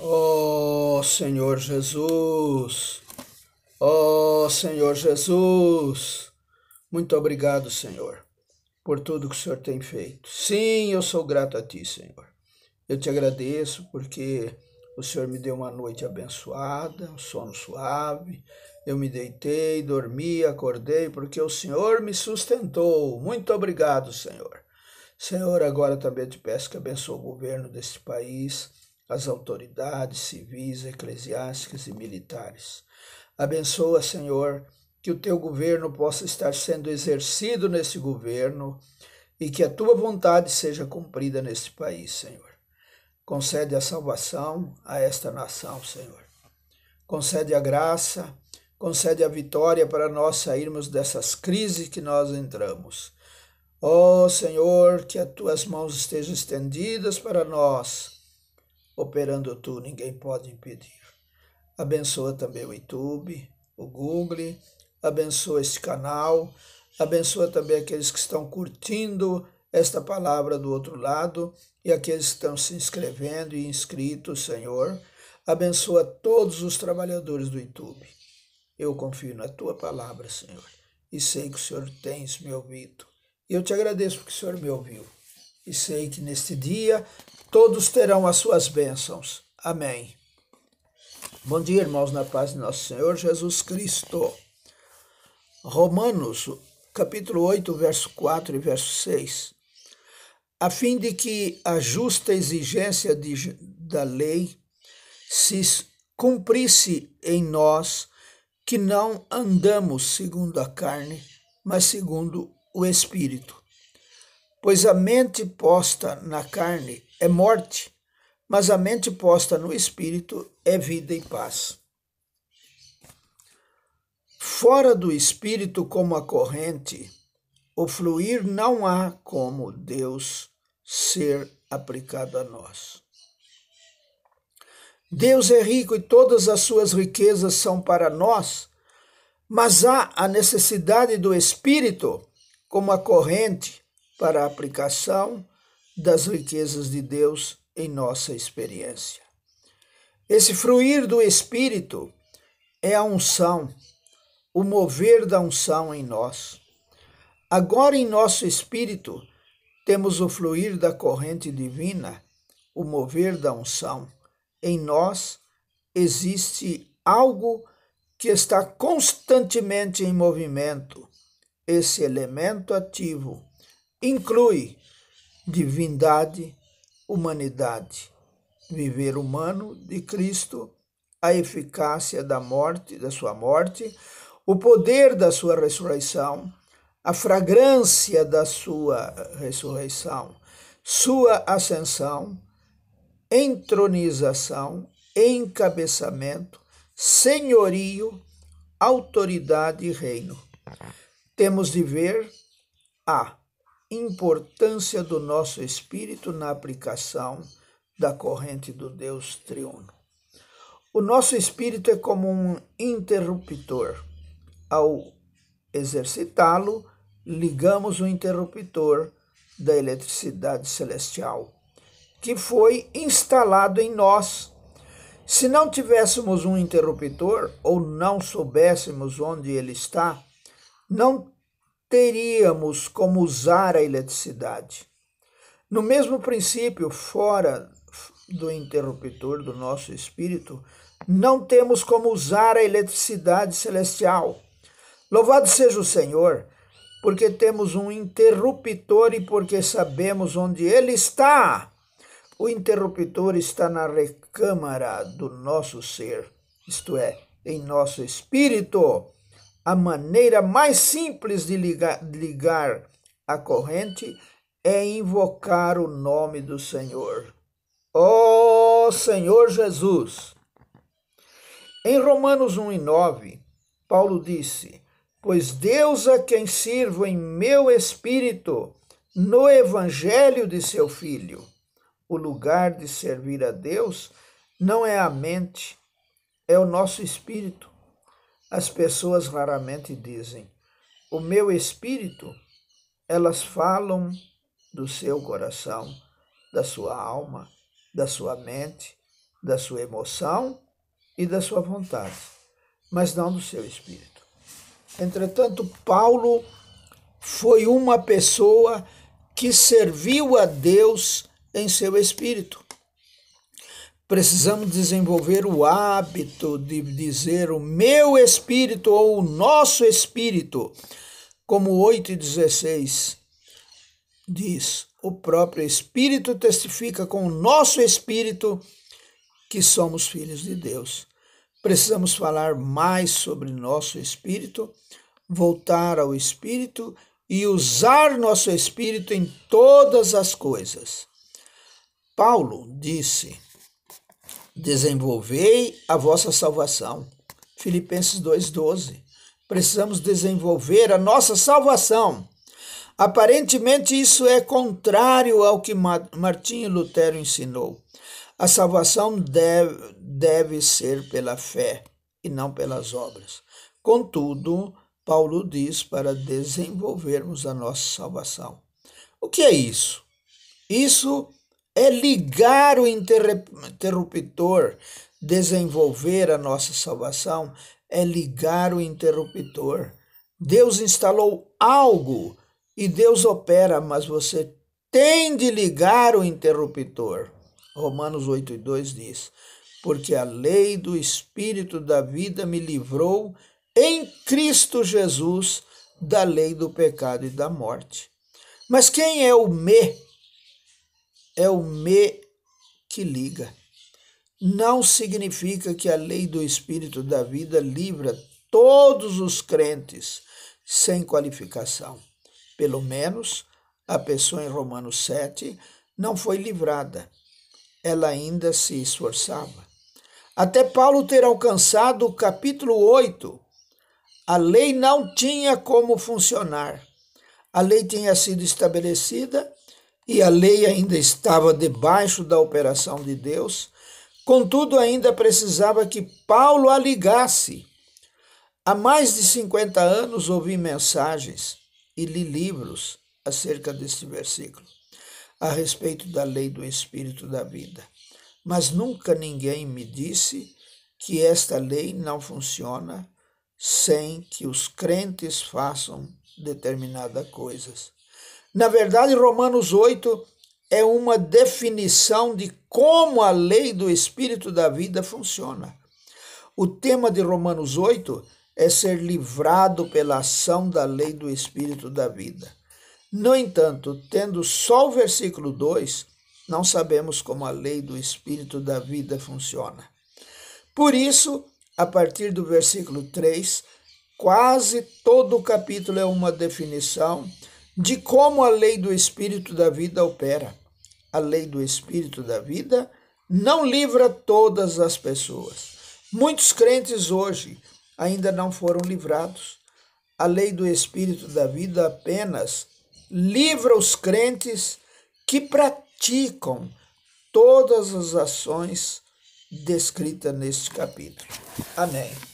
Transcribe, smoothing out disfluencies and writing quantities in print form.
Ó Senhor Jesus, ó Senhor Jesus, muito obrigado, Senhor, por tudo que o Senhor tem feito. Sim, eu sou grato a Ti, Senhor. Eu te agradeço porque o Senhor me deu uma noite abençoada, um sono suave. Eu me deitei, dormi, acordei porque o Senhor me sustentou. Muito obrigado, Senhor. Senhor, agora também te peço que abençoe o governo deste país, as autoridades civis, eclesiásticas e militares. Abençoa, Senhor, que o teu governo possa estar sendo exercido nesse governo e que a tua vontade seja cumprida neste país, Senhor. Concede a salvação a esta nação, Senhor. Concede a graça, concede a vitória para nós sairmos dessas crises que nós entramos. Ó Senhor, que as tuas mãos estejam estendidas para nós. Operando tu, ninguém pode impedir. Abençoa também o YouTube, o Google, abençoa este canal, abençoa também aqueles que estão curtindo esta palavra do outro lado e aqueles que estão se inscrevendo e inscritos, Senhor. Abençoa todos os trabalhadores do YouTube. Eu confio na tua palavra, Senhor, e sei que o Senhor tens me ouvido. E eu te agradeço porque o Senhor me ouviu. E sei que neste dia todos terão as suas bênçãos. Amém. Bom dia, irmãos, na paz de nosso Senhor Jesus Cristo. Romanos, capítulo 8, verso 4 e verso 6. A fim de que a justa exigência da lei se cumprisse em nós, que não andamos segundo a carne, mas segundo o Espírito. Pois a mente posta na carne é morte, mas a mente posta no Espírito é vida e paz. Fora do Espírito, como a corrente, o fluir não há como Deus ser aplicado a nós. Deus é rico e todas as suas riquezas são para nós, mas há a necessidade do Espírito como a corrente para a aplicação das riquezas de Deus em nossa experiência. Esse fluir do Espírito é a unção, o mover da unção em nós. Agora em nosso espírito temos o fluir da corrente divina, o mover da unção. Em nós existe algo que está constantemente em movimento. Esse elemento ativo inclui divindade, humanidade, viver humano de Cristo, a eficácia da morte, da sua morte, o poder da sua ressurreição, a fragrância da sua ressurreição, sua ascensão, entronização, encabeçamento, senhorio, autoridade e reino. Temos de ver a importância do nosso espírito na aplicação da corrente do Deus triuno. O nosso espírito é como um interruptor. Ao exercitá-lo, ligamos o interruptor da eletricidade celestial, que foi instalado em nós. Se não tivéssemos um interruptor ou não soubéssemos onde ele está, não teríamos como usar a eletricidade. No mesmo princípio, fora do interruptor do nosso espírito, não temos como usar a eletricidade celestial. Louvado seja o Senhor, porque temos um interruptor e porque sabemos onde ele está. O interruptor está na recâmara do nosso ser, isto é, em nosso espírito. A maneira mais simples de ligar a corrente é invocar o nome do Senhor. Ó Senhor Jesus! Em Romanos 1:9, Paulo disse: pois Deus a quem sirvo em meu espírito, no evangelho de seu Filho. O lugar de servir a Deus não é a mente, é o nosso espírito. As pessoas raramente dizem, o meu espírito. Elas falam do seu coração, da sua alma, da sua mente, da sua emoção e da sua vontade, mas não do seu espírito. Entretanto, Paulo foi uma pessoa que serviu a Deus em seu espírito. Precisamos desenvolver o hábito de dizer o meu espírito ou o nosso espírito, como 8:16 diz. O próprio Espírito testifica com o nosso espírito que somos filhos de Deus. Precisamos falar mais sobre nosso espírito, voltar ao espírito e usar nosso espírito em todas as coisas. Paulo disse: desenvolvei a vossa salvação. Filipenses 2:12. Precisamos desenvolver a nossa salvação. Aparentemente, isso é contrário ao que Martinho Lutero ensinou. A salvação deve ser pela fé e não pelas obras. Contudo, Paulo diz para desenvolvermos a nossa salvação. O que é isso? Isso é ligar o interruptor. Desenvolver a nossa salvação é ligar o interruptor. Deus instalou algo e Deus opera, mas você tem de ligar o interruptor. Romanos 8:2 diz: porque a lei do Espírito da vida me livrou em Cristo Jesus da lei do pecado e da morte. Mas quem é o me? É o me que liga. Não significa que a lei do Espírito da vida livra todos os crentes sem qualificação. Pelo menos a pessoa em Romanos 7 não foi livrada. Ela ainda se esforçava. Até Paulo ter alcançado o capítulo 8, a lei não tinha como funcionar. A lei tinha sido estabelecida e a lei ainda estava debaixo da operação de Deus. Contudo, ainda precisava que Paulo a ligasse. Há mais de 50 anos ouvi mensagens e li livros acerca deste versículo, a respeito da lei do Espírito da vida. Mas nunca ninguém me disse que esta lei não funciona sem que os crentes façam determinadas coisas. Na verdade, Romanos 8 é uma definição de como a lei do Espírito da vida funciona. O tema de Romanos 8 é ser livrado pela ação da lei do Espírito da vida. No entanto, tendo só o versículo 2, não sabemos como a lei do Espírito da vida funciona. Por isso, a partir do versículo 3, quase todo o capítulo é uma definição de como a lei do Espírito da vida opera. A lei do Espírito da vida não livra todas as pessoas. Muitos crentes hoje ainda não foram livrados. A lei do Espírito da vida apenas livra os crentes que praticam todas as ações descritas neste capítulo. Amém.